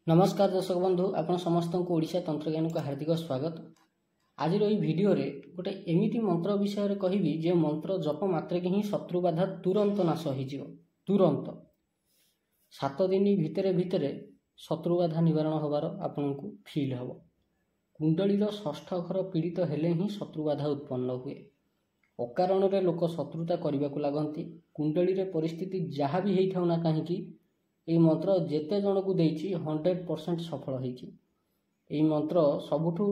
नमस्कार दर्शक बंधु आपण समस्त को ओडिशा तंत्रज्ञान को हार्दिक स्वागत। आज भिडियो रे गोटे एमिति मंत्र विषय कहबी जे मंत्र जप मात्र के ही शत्रु बाधा तुरंत नाश हो तुरंत 7 दिन भितरे शत्रु बाधा निवारण होबार आपन को फील हम। कुंडली षष्ठ घर पीड़ित हेले ही शत्रु बाधा उत्पन्न हुए। अकारण रे लोक शत्रुता करने को लगती। कुंडली रे परिस्थिति जहाँ भी होता ना कहीं ये मंत्र जेते जन को देछि 100% सफल होइछि। ये मंत्र सबुठु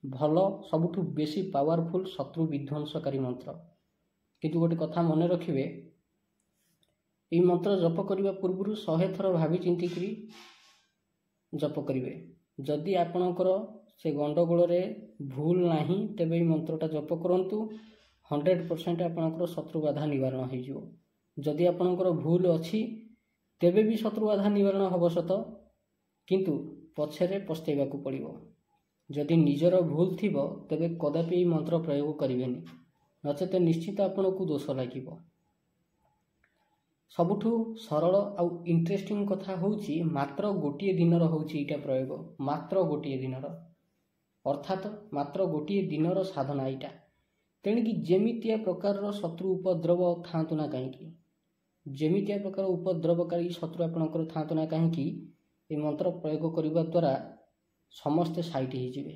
भल सबुठु बेसी पावरफुल शत्रु विध्वंसकारी मंत्र। किंतु गोटे कथा मन रखिए, ये मंत्र जप करने पूर्व 100 थर भावी चिंतिकी जप करेंगे। जदि आपणकर से गंडगोल रे भूल नहीं तेबे ये मंत्रटा जप करंतु 100% आपणकर शत्रु बाधा निवारण हो जिवो। जदि आपणकर भूल अछि तेबे भी शत्रु बाधा निवारण हम सत, किंतु पछरे पस्तेवा को पड़िबो। जदि निजर भूल थिबो तेबे कदापि मंत्र प्रयोग करिवेनी, नचेत निश्चित आपन को दोष लागिबो। सबुठु सरल आउ इंटरेस्टिंग कथा होउची मात्र गोटिए दिनर होउची इटा प्रयोग, मात्र गोटिए दिनर, अर्थात मात्र गोटिए दिनर साधना इटा। तेणुकि जेमितिया प्रकार शत्रु उपद्रव थांतु ना कहीं, जेमितिया प्रकार उपद्रवकारी शत्रु आपणकर थांतु ना कहीं, ये मंत्र प्रयोग करने द्वारा समस्ते साइट हो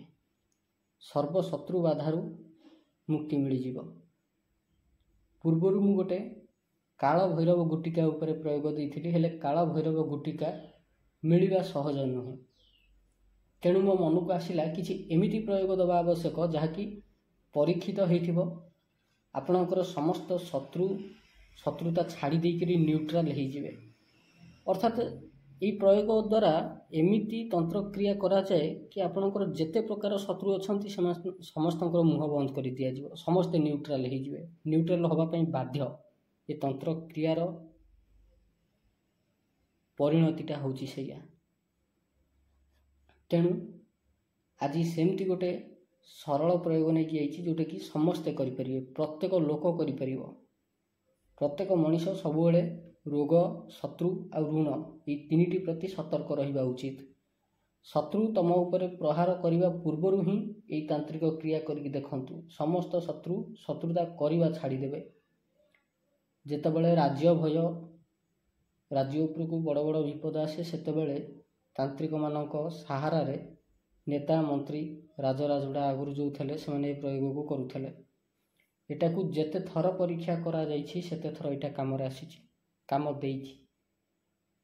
सर्वशत्रु बाधारू मुक्ति मिल। पूर्वर मु गोटे काल भैरव गुटिका उपरे प्रयोग देइथिली, हेले काल भैरव गुटिका मिलवा सहज नुहे। तेणु मो मन को आसिला किछि एमिति प्रयोग दबा आवश्यक जहाँकि परीक्षित होइथिबो, आपणकर समस्त शत्रुता छाड़ी देकरी न्यूट्राल हो जिवे। अर्थात ये प्रयोग द्वारा एमिति तंत्र क्रिया करा जाए कि आपणकर जेते प्रकार शत्रु अछंती समस्त मुह बंद कर दिया जिवो, समस्ते न्यूट्राल हो जिवे। न्यूट्राल होबा पई बाध्य ये तंत्र क्रियार परिणतिटा होची सेया। तेणु आज सेमती गोटे सरल प्रयोग नहीं कि जोटा कि समस्ते करें, प्रत्येक लोक करें। प्रत्येक मनीष सबुबले रोग शत्रु आ ऋण ये तीनिटी प्रति सतर्क रहिबा उचित। शत्रु तम उपरे प्रहार करने पूर्वर ही ये तांत्रिक क्रिया करके देखंतु, समस्त शत्रुता करवा छाड़ीदेवे। जेतेबेले राज्य भय राज्य उपर को बड़ बड़ विपद आसे सेतेबेले तांत्रिक मानक सहारा रे नेता मंत्री राजराजुड़ा आगुरी जो थे से प्रयोग को करुले। एटा को जेते थर परीक्षा करा जाइछि सेते थर एटा काम रे आसीछि, काम देइछि।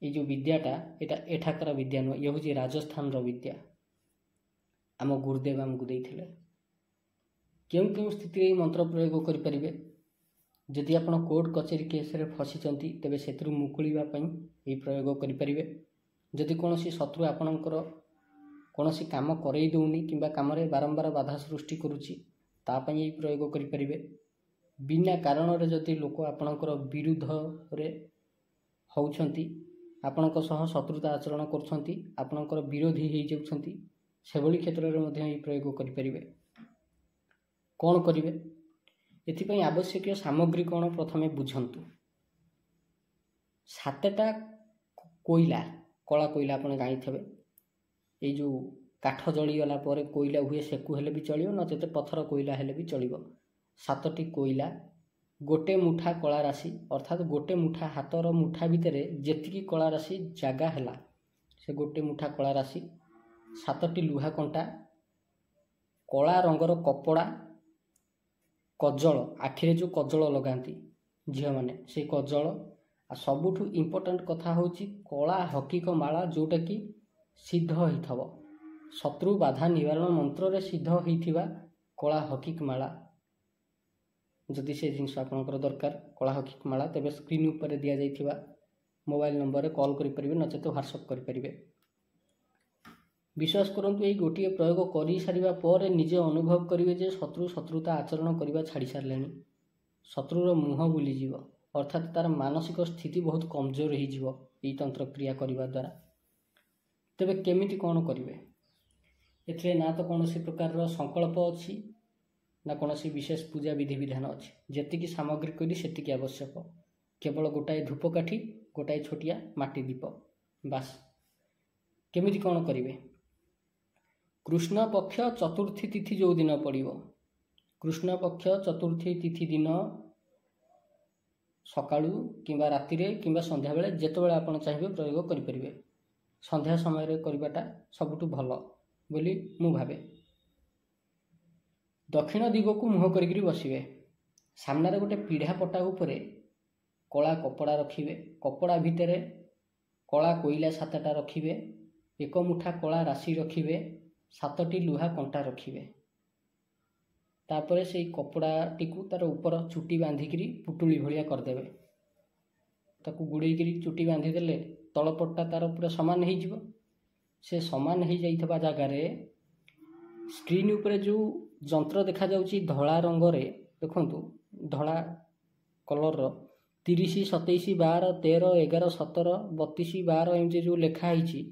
ये जो विद्याटा एटा एठाकर विद्या नुह, ये हूँ राजस्थान रो विद्या। आम गुरुदेव आमको देइथिले। केउ केउ स्थिति मंत्र प्रयोग करि परिबे। जदि आपण कोर्ट कचेरी केस रे फसिचंती तेबे सेतरु मुकुलिबा पई ए प्रयोग करि परिबे। जदि कोनोसी शत्रु आपणकर कोनोसी काम करई दउनी किंबा काम रे बारंबार बाधा सृष्टि करूची ता पई ए प्रयोग करि परिबे। बिना कारण रे जदि लोक आपणकर विरुद्ध रे होउछंती, आपणक सह शत्रुता आचरण करछंती, आपणकर विरोधी हेइ जाउछंती, सेभली क्षेत्र रे मध्ये ए प्रयोग करि परिबे। कोन करिवे एथिपई आवश्यक सामग्री कोन प्रथमे बुझंतु। 7टा कोइला, कला कोइला आपण जानिथबे। ए जो काठ जली गला पर कोइला हुए सेकु हेले भी चलियो, नचेत पत्थर कोइला हेले भी चलियो। 7टी कोइला, गोटे मुठा कला राशि, अर्थात गोटे मुठा हाथर मुठा भितर जेतिकी कला राशि जागा हैला से गोटे मुठा कला राशि, 7टी लुहा कंटा, कला रंगर कपड़ा, कजल, आखिरे जो कजल लगाती झील मैंने से कजल, आ सबुठु इम्पोर्टेंट कथा होची कला हकीक माला, जोटा कि सिद्ध होइथबो। शत्रु बाधा निवारण मंत्र रे सिद्ध होइथिबा कला हकीक माला। जदि से जिनस आपनकर दरकार कला हकीक माला तेबे स्क्रीन ऊपर दिया जाइथिबा मोबाइल नंबर रे कॉल करि परिबे, नचेत व्हाट्सएप करि परिबे। विश्वास करंतु ये गोटे प्रयोग करि सारिबा पर निजे अनुभव करिवे जे शत्रुता आचरण करबा छाड़ी सारलेनी। शत्रुर मुह बुली जीव, अर्थात तार मानसिक स्थिति बहुत कमजोर हो जीव ये तंत्र क्रिया करबा द्वारा। तेबे केमिति कोन करिवे? एथरे ना तो कोनोसी प्रकार संकल्प अछि ना कोनोसी विशेष पूजा विधि विधान अछि। जेतिकी सामग्री करी सेतिकी आवश्यक। केवल गोटाए धूपकाठी, गोटाए छोटिया माटी दीप, बास केमिति कौन करिवे कृष्ण पक्ष चतुर्थी तिथि जो दिन पड़िबो कृष्ण पक्ष चतुर्थी तिथि दिन सकाळू किंबा रातिरे किंबा संध्या बेले जेतेबेले आपण चाहिए प्रयोग करिपरिबे संध्या समय रे करिबाटा सबुठु भलो बोली मु भाबे। दक्षिण दिग को मुह करिकरी बसिबे सामने गोटे पीढ़ा पटा उपरे कला कपड़ा रखिबे कपड़ा भितर कला कोइला 7टा रखिबे एक मुठा कला राशि रखिबे 7टी लुहा कंटा रखिबे तापरे से कपड़ा टिकू तार ऊपर चुटी बांधिकी पुटुली भलिया करदेवे ताकू गुड़ेकरी चुटी बांधिदेले तलपटा तार पूरा सामान हो जिवो से सामान हो जाइथबा जगार स्क्रीन उपरे जो जंत्र देखा जाउची धला रंग रे देखंतु धला कलर 30 27 12 13 11 17 32 12 एमजे जो लेखा है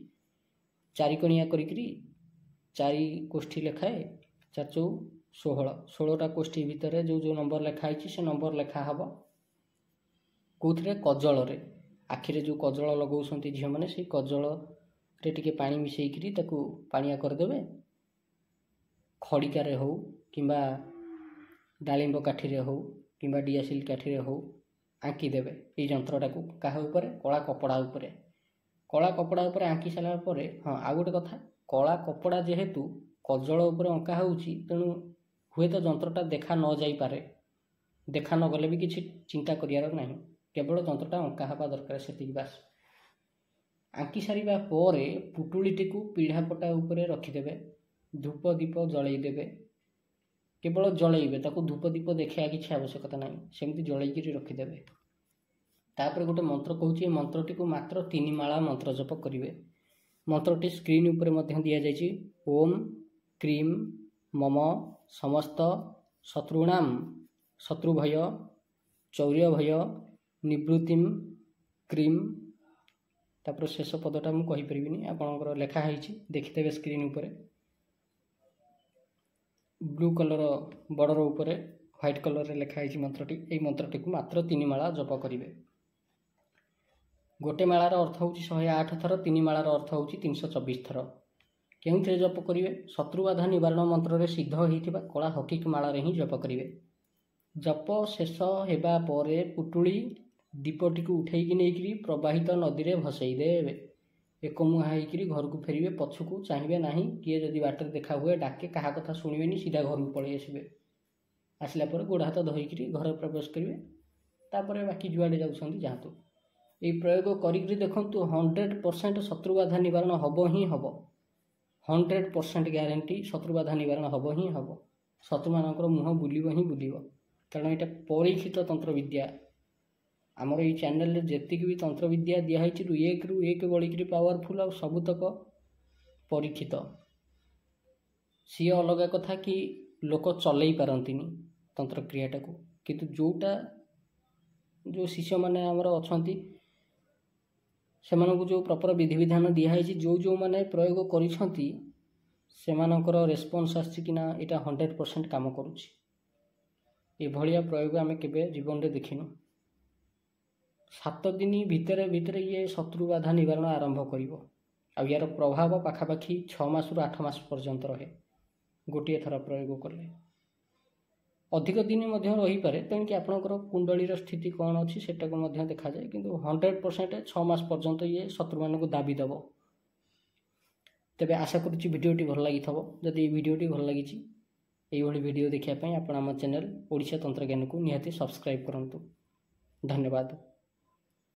चारिकणिया करी चारि कोष्ठी लेखाए 4 चौ 16टा कोष्ठी भितर जो जो नंबर लेखाई से नंबर लेखा हम कौथे कजल आखिरे जो कजल लगौंट झील मैंने से कजल रे टिके पानी मिसेकरी ताकू पानिया करदेवे खड़िकार हो कि डालिंब काठी हो कि डियासिल काठी हो आंकीदेवे ये जंत्रटा को क्या कला कपड़ा उपरे कला कपड़ा उपरे आंकी सारा पर हाँ आ गोटे कथा कला कपड़ा जेहेतु कजल उपरे अंका होउची तेणु हुए तो जंत्रटा देखा न जाई पारे देखा न गले भी किसी चिंता करियार नाही केवल जंत्रटा अंका हवा दरकार से बास आंकी सारिबा परे पुटुलीटी को पीढ़ा पटा उपरे रखिदेवे धूप दीप जलैदेवे केवल जलैबे ताको धूप दीप देखा किसी आवश्यकता ना सेमती जलैकी रखिदेवे तापर गोटे मंत्र कहूँ मंत्रटी को मात्र 3 माला मंत्र जप करेंगे मंत्रटी स्क्रीन उपरे मध्य दि जाइए ओम क्रीम मम समस्त शत्रुणाम शत्रुभय चौर्यभय निवृत्तिम क्रीम तापर शेष पदटा मुझे कहीपरि आपंकर लेखाई देखिथे स्क्रीन उपरे ब्लू कलर बॉर्डर उपरे व्हाइट कलर रे लेखाई मंत्रटी यही मंत्रटी को मात्र 3 माला जप करेंगे गोटे मालार अर्थ हूँ 108 थर 3 मालार अर्थ हूँ 324 थर क्यों जप करेंगे शत्रुबाधा निवारण मंत्र सिद्ध होता कला हकिक माला ही जप करेंगे जप शेष होगा पर पुटुली दीपटी को उठेकी नहीं प्रवाहित नदी में भसईदेवे एक मुहा होकर घर को फेरवे पछकू चाहिए ना किए जदि बाटर देखा हुए डाके क्या कथा शुणवे सीधा घर को पलि आसवे आसला गोड़ हाथ धोईकरी घर प्रवेश करेंगे तापर बाकी जुआड़े जाऊँच जातु ये प्रयोग करी देखूँ 100% शत्रुबाधा निवारण हम ही हम 100% ग्यारंटी शत्रुबाधा निवारण हम ही हम शत्रु मानकर मुह बुलिब ही बुलिब कारण यहाँ परीक्षित तंत्र विद्या आमर ये चैनल जेतिक भी तंत्र विद्या दिखाई 1 रु 1 बढ़ी पावरफुल आ सबुतक परीक्षित सी अलग कथा कि लोक चलई पारती तंत्र क्रियाटा को किंतु जोटा जो शिष्य मैंने आमर अच्छा से जो प्रपर विधि विधान दिखाई जो मैंने प्रयोग कर रेस्पॉन्स आसना यहाँ 100% काम करुच्ची ये प्रयोग आम के जीवन में देखिनु 7 दिन भितर ये शत्रुबाधा निवारण आरंभ कर यार प्रभाव पाखापाखि 6 मास रु 8 मास पर्यंत रहे गोटे थर प्रयोग कले अधिक दिन रही पारे तेणुक आपणकर कुंडलीर स्थिति कौन अच्छी सेटा को देखा जाए किंतु 100% 6 मास पर्यंत ये शत्रु मान दाबी दब तेबे आशा करुच्ची भिडियोटी भल लगी जदि भिडियोटी भल लगी यही भिडियो देखापी आप आम चैनल ओडिशा तंत्र ज्ञान को निहाती सब्सक्राइब करंतु। धन्यवाद।